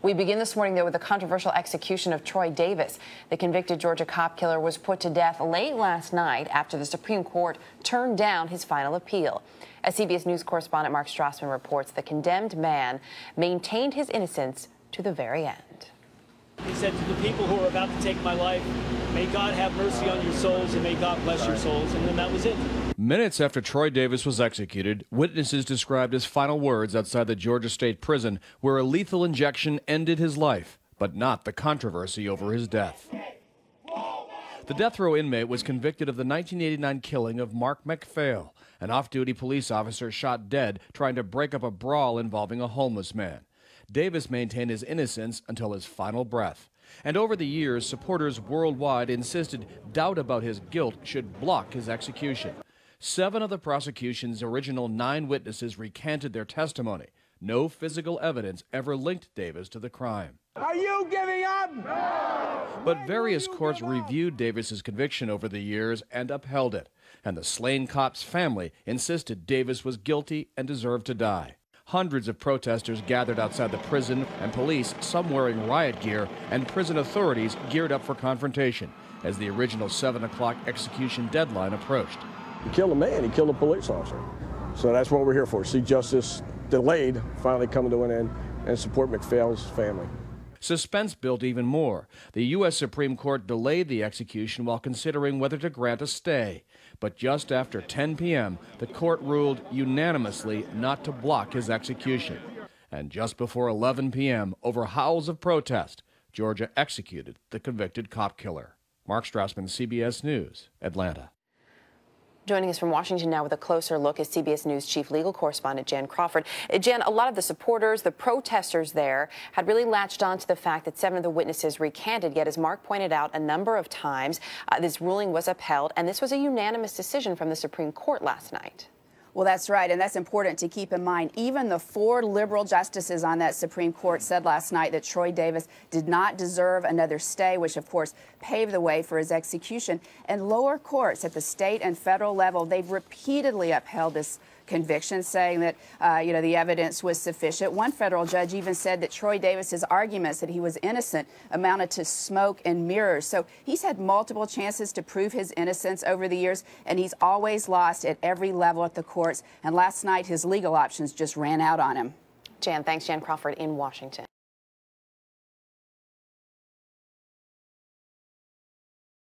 We begin this morning, though, with the controversial execution of Troy Davis. The convicted Georgia cop killer was put to death late last night after the Supreme Court turned down his final appeal. As CBS News correspondent Mark Strassmann reports, the condemned man maintained his innocence to the very end. He said to the people who are about to take my life, may God have mercy on your souls and may God bless your souls. And then that was it. Minutes after Troy Davis was executed, witnesses described his final words outside the Georgia State Prison, where a lethal injection ended his life, but not the controversy over his death. The death row inmate was convicted of the 1989 killing of Mark McPhail, an off-duty police officer shot dead trying to break up a brawl involving a homeless man. Davis maintained his innocence until his final breath. And over the years, supporters worldwide insisted doubt about his guilt should block his execution. 7 of the prosecution's original 9 witnesses recanted their testimony. No physical evidence ever linked Davis to the crime. Are you giving up? No! But various courts reviewed Davis's conviction over the years and upheld it. And the slain cop's family insisted Davis was guilty and deserved to die. Hundreds of protesters gathered outside the prison, and police, some wearing riot gear, and prison authorities geared up for confrontation as the original 7 o'clock execution deadline approached. He killed a man, he killed a police officer. So that's what we're here for, see justice delayed finally coming to an end and support McPhail's family. Suspense built even more. The U.S. Supreme Court delayed the execution while considering whether to grant a stay. But just after 10 p.m., the court ruled unanimously not to block his execution. And just before 11 p.m., over howls of protest, Georgia executed the convicted cop killer. Mark Strassmann, CBS News, Atlanta. Joining us from Washington now with a closer look is CBS News chief legal correspondent Jan Crawford. Jan, a lot of the supporters, the protesters there, had really latched on to the fact that 7 of the witnesses recanted, yet as Mark pointed out a number of times, this ruling was upheld, and this was a unanimous decision from the Supreme Court last night. Well, that's right, and that's important to keep in mind. Even the 4 liberal justices on that Supreme Court said last night that Troy Davis did not deserve another stay, which, of course, paved the way for his execution. And lower courts at the state and federal level, they've repeatedly upheld this conviction, saying that, the evidence was sufficient. One federal judge even said that Troy Davis's arguments that he was innocent amounted to smoke and mirrors. So he's had multiple chances to prove his innocence over the years, and he's always lost at every level at the courts. And last night, his legal options just ran out on him. Jan, thanks. Jan Crawford in Washington.